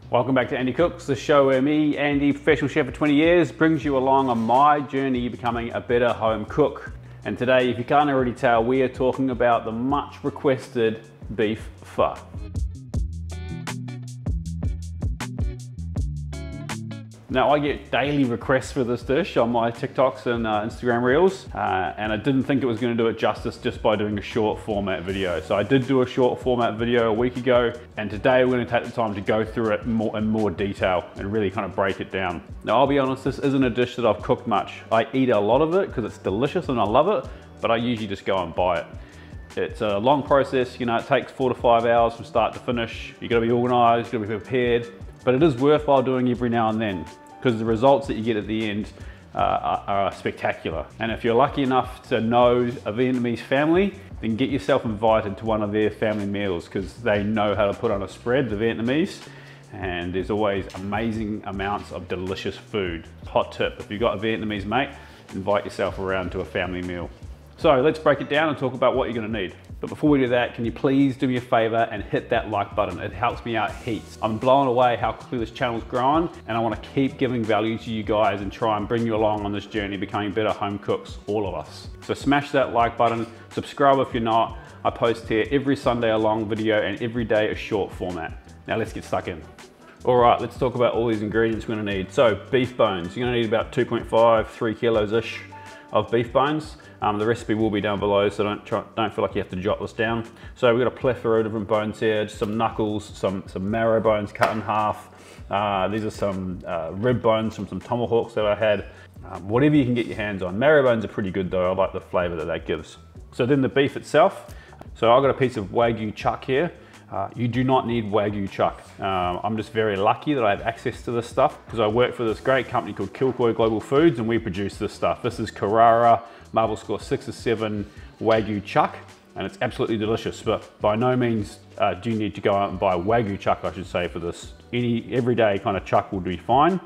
Welcome back to Andy Cooks, the show where me, Andy, professional chef for 20 years, brings you along on my journey becoming a better home cook. And today, if you can't already tell, we are talking about the much requested beef pho. Now, I get daily requests for this dish on my TikToks and Instagram Reels, and I didn't think it was going to do it justice just by doing a short format video. So I did do a short format video a week ago, and today we're going to take the time to go through it in more detail and really kind of break it down. Now, I'll be honest, this isn't a dish that I've cooked much. I eat a lot of it because it's delicious and I love it, but I usually just go and buy it. It's a long process, you know, it takes 4 to 5 hours from start to finish. You got to be organized, you got to be prepared, but it is worthwhile doing every now and then, because the results that you get at the end are spectacular. And if you're lucky enough to know a Vietnamese family, then get yourself invited to one of their family meals, because they know how to put on a spread, the Vietnamese, and there's always amazing amounts of delicious food. Hot tip, if you've got a Vietnamese mate, invite yourself around to a family meal. So let's break it down and talk about what you're gonna need. But before we do that, can you please do me a favor and hit that like button? It helps me out heaps. I'm blown away how quickly this channel's grown, and I want to keep giving value to you guys and try and bring you along on this journey, becoming better home cooks, all of us. So smash that like button, subscribe if you're not. I post here every Sunday a long video and every day a short format. Now let's get stuck in. All right, let's talk about all these ingredients we're gonna need. So beef bones, you're gonna need about 2.5, 3 kilos-ish of beef bones. The recipe will be down below, so don't feel like you have to jot this down. So we've got a plethora of different bones here, just some knuckles, some marrow bones cut in half. These are some rib bones from some tomahawks that I had. Whatever you can get your hands on. Marrow bones are pretty good though, I like the flavor that gives. So then the beef itself. So I've got a piece of Wagyu chuck here. You do not need Wagyu chuck. I'm just very lucky that I have access to this stuff because I work for this great company called Kilcoy Global Foods, and we produce this stuff. This is Coriander, Marble Score 6 or 7 Wagyu chuck, and it's absolutely delicious, but by no means do you need to go out and buy Wagyu chuck, I should say, for this. Any everyday kind of chuck will be fine.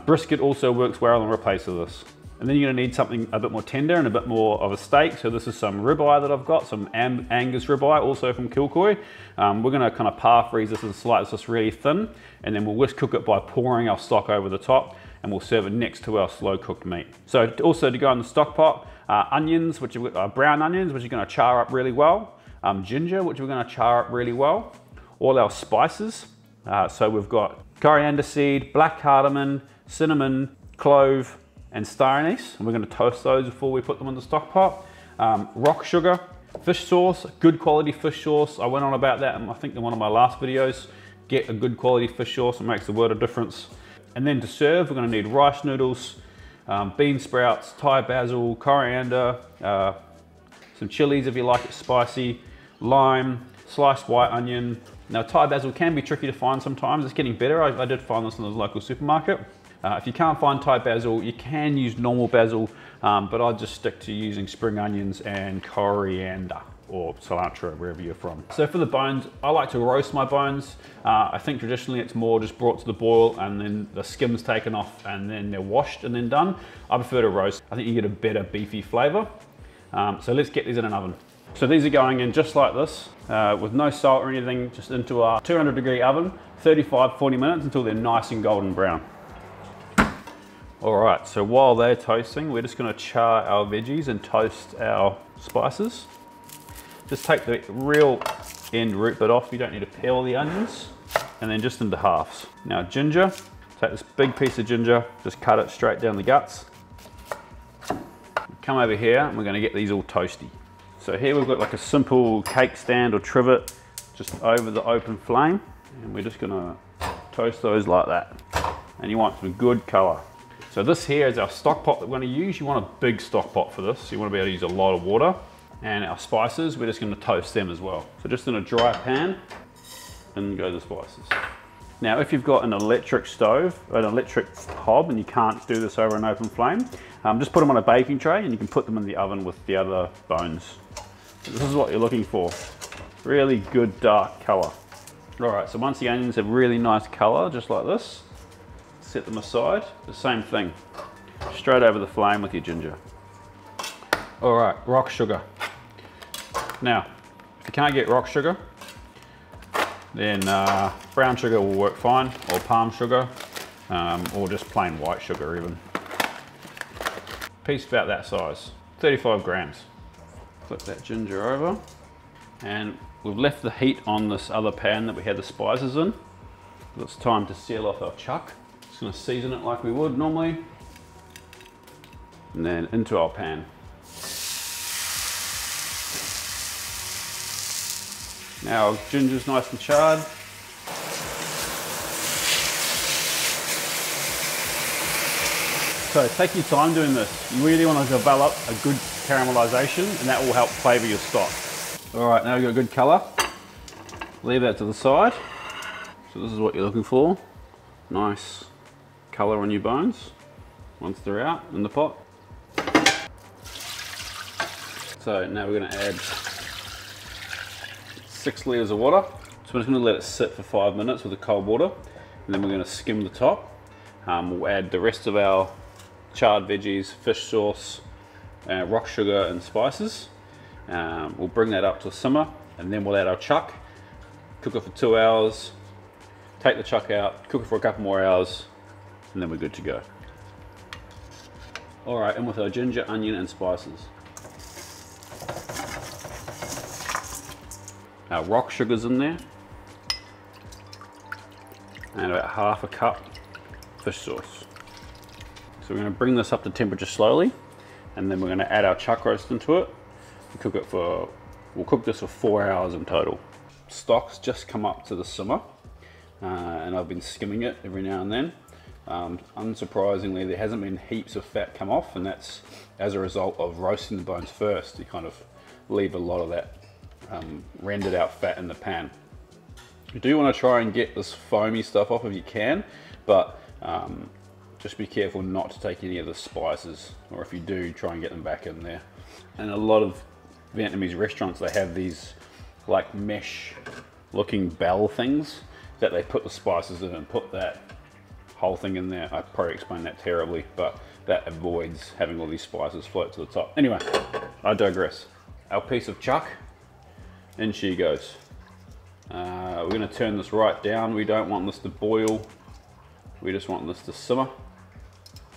Brisket also works well in replace of this. And then you're gonna need something a bit more tender and a bit more of a steak. So this is some ribeye that I've got, some Angus ribeye, also from Kilcoy. We're gonna kind of par freeze this and slice this really thin, and then we'll whisk cook it by pouring our stock over the top, and we'll serve it next to our slow cooked meat. So also to go in the stock pot, onions, which are brown onions, which are gonna char up really well. Ginger, which we're gonna char up really well. All our spices. So we've got coriander seed, black cardamom, cinnamon, clove, and star anise, and we're going to toast those before we put them in the stock pot. Rock sugar, fish sauce, good quality fish sauce. I went on about that I think in one of my last videos. Get a good quality fish sauce, it makes the world of difference. And then to serve, we're going to need rice noodles, bean sprouts, Thai basil, coriander, some chillies if you like it spicy, lime, sliced white onion. Now Thai basil can be tricky to find sometimes, it's getting better. I did find this in the local supermarket. If you can't find Thai basil, you can use normal basil, but I just stick to using spring onions and coriander or cilantro, wherever you're from. So for the bones, I like to roast my bones. I think traditionally it's more just brought to the boil and then the skin's taken off and then they're washed and then done. I prefer to roast. I think you get a better beefy flavor. So let's get these in an oven. So these are going in just like this, with no salt or anything, just into our 200-degree oven, 35-40 minutes until they're nice and golden brown. All right, so while they're toasting, we're just gonna char our veggies and toast our spices. Just take the real end root bit off. You don't need to peel the onions, and then just into halves. Now ginger, take this big piece of ginger, just cut it straight down the guts. Come over here, and we're gonna get these all toasty. So here we've got like a simple cake stand or trivet, just over the open flame, and we're just gonna toast those like that. And you want some good color. So this here is our stock pot that we're going to use. You want a big stock pot for this. You want to be able to use a lot of water. And our spices, we're just going to toast them as well. So just in a dry pan, and go the spices. Now if you've got an electric stove, an electric hob, and you can't do this over an open flame, just put them on a baking tray and you can put them in the oven with the other bones. So this is what you're looking for. Really good dark color. All right, so once the onions have really nice color, just like this, set them aside. The same thing, straight over the flame with your ginger. All right, rock sugar. Now, if you can't get rock sugar, Then brown sugar will work fine, or palm sugar, or just plain white sugar even. Piece about that size, 35 grams. Flip that ginger over, and we've left the heat on this other pan that we had the spices in. It's time to seal off our chuck. Just gonna season it like we would normally, and then into our pan. Now our ginger's nice and charred. So take your time doing this. You really want to develop a good caramelization, and that will help flavor your stock. All right, now we've got a good color. Leave that to the side. So this is what you're looking for. Nice color on your bones once they're out in the pot. So now we're going to add 6 litres of water. So we're just going to let it sit for 5 minutes with the cold water, and then we're going to skim the top. We'll add the rest of our charred veggies, fish sauce, rock sugar and spices. We'll bring that up to a simmer, and then we'll add our chuck, cook it for 2 hours, take the chuck out, cook it for a couple more hours, and then we're good to go. All right, in with our ginger, onion and spices. Our rock sugar's in there, and about half a cup fish sauce. So we're going to bring this up to temperature slowly, and then we're going to add our chuck roast into it. We'll cook this for 4 hours in total. Stock's just come up to the simmer, and I've been skimming it every now and then. Unsurprisingly, there hasn't been heaps of fat come off, and that's as a result of roasting the bones first. You kind of leave a lot of that rendered out fat in the pan. You do want to try and get this foamy stuff off if you can, but just be careful not to take any of the spices, or if you do, try and get them back in there. And a lot of Vietnamese restaurants, they have these like mesh looking bell things that they put the spices in and put that whole thing in there. I probably explained that terribly, but that avoids having all these spices float to the top. Anyway, I digress. Our piece of chuck, in she goes. We're going to turn this right down. We don't want this to boil. We just want this to simmer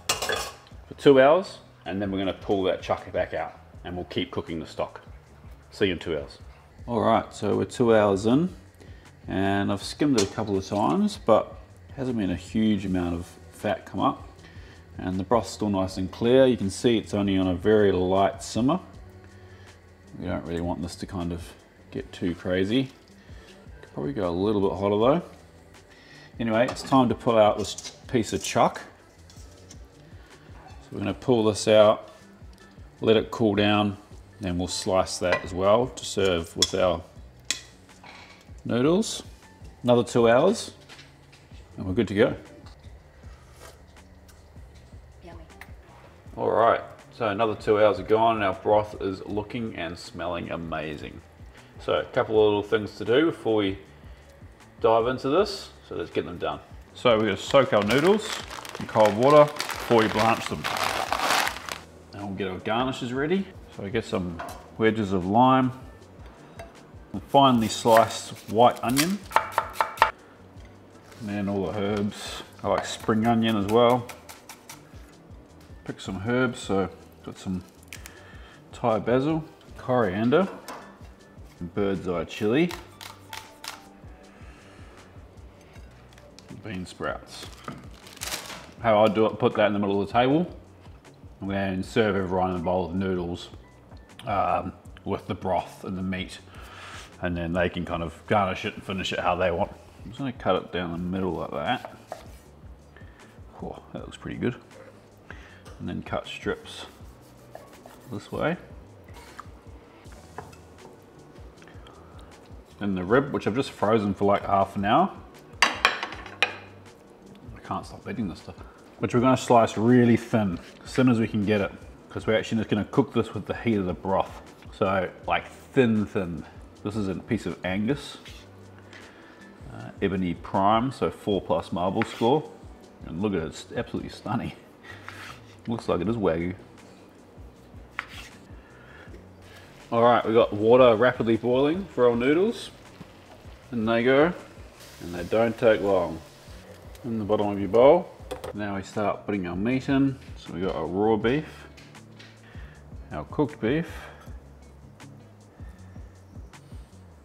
for 2 hours, and then we're going to pull that chuck back out, and we'll keep cooking the stock. See you in 2 hours. All right, so we're 2 hours in, and I've skimmed it a couple of times, but hasn't been a huge amount of fat come up, and the broth's still nice and clear. You can see it's only on a very light simmer. We don't really want this to kind of get too crazy. Could probably go a little bit hotter though. Anyway, it's time to pull out this piece of chuck. So we're going to pull this out, let it cool down, then we'll slice that as well to serve with our noodles. Another 2 hours, and we're good to go. Yummy. All right, so another 2 hours are gone, and our broth is looking and smelling amazing. So a couple of little things to do before we dive into this, so let's get them done. So we're going to soak our noodles in cold water before we blanch them. And we'll get our garnishes ready. So we get some wedges of lime, and finely sliced white onion, and then all the herbs. I like spring onion as well. Pick some herbs, so got some Thai basil, coriander, bird's eye chilli, bean sprouts. How I do it, put that in the middle of the table and then serve everyone in a bowl of noodles with the broth and the meat, and then they can kind of garnish it and finish it how they want. I'm just going to cut it down the middle like that. Oh, that looks pretty good. And then cut strips this way. And the rib, which I've just frozen for like half an hour. I can't stop eating this stuff. Which we're going to slice really thin, as thin as we can get it, because we're actually just going to cook this with the heat of the broth. So like thin. This is a piece of Angus, ebony prime, so 4+ marble score. And look at it, it's absolutely stunning. Looks like it is Wagyu. All right, we've got water rapidly boiling for our noodles, and they go. and they don't take long. In the bottom of your bowl. Now we start putting our meat in. So we got our raw beef, our cooked beef,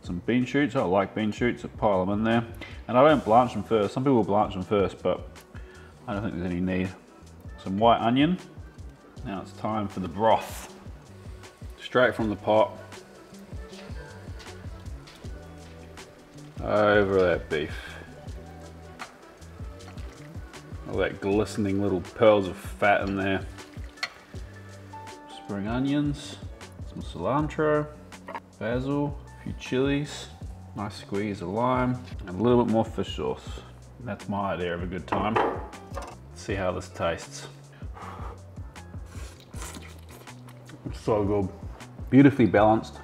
some bean shoots. I like bean shoots, I pile them in there. And I don't blanch them first. Some people blanch them first, but I don't think there's any need. Some white onion. Now it's time for the broth. Straight from the pot. Over that beef. All that glistening little pearls of fat in there. Spring onions, some cilantro, basil, a few chillies, nice squeeze of lime, and a little bit more fish sauce. And that's my idea of a good time. Let's see how this tastes. It's so good. Beautifully balanced.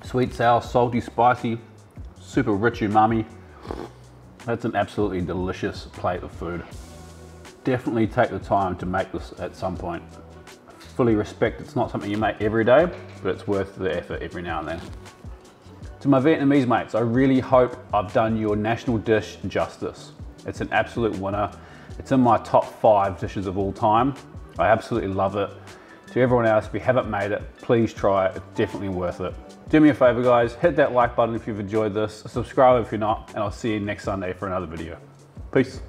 Sweet, sour, salty, spicy, super rich umami. That's an absolutely delicious plate of food. Definitely take the time to make this at some point. Fully respect it's not something you make every day, but it's worth the effort every now and then. To my Vietnamese mates, I really hope I've done your national dish justice. It's an absolute winner. It's in my top 5 dishes of all time. I absolutely love it. To everyone else, if you haven't made it, please try it. It's definitely worth it. Do me a favor guys, hit that like button if you've enjoyed this, subscribe if you're not, and I'll see you next Sunday for another video. Peace.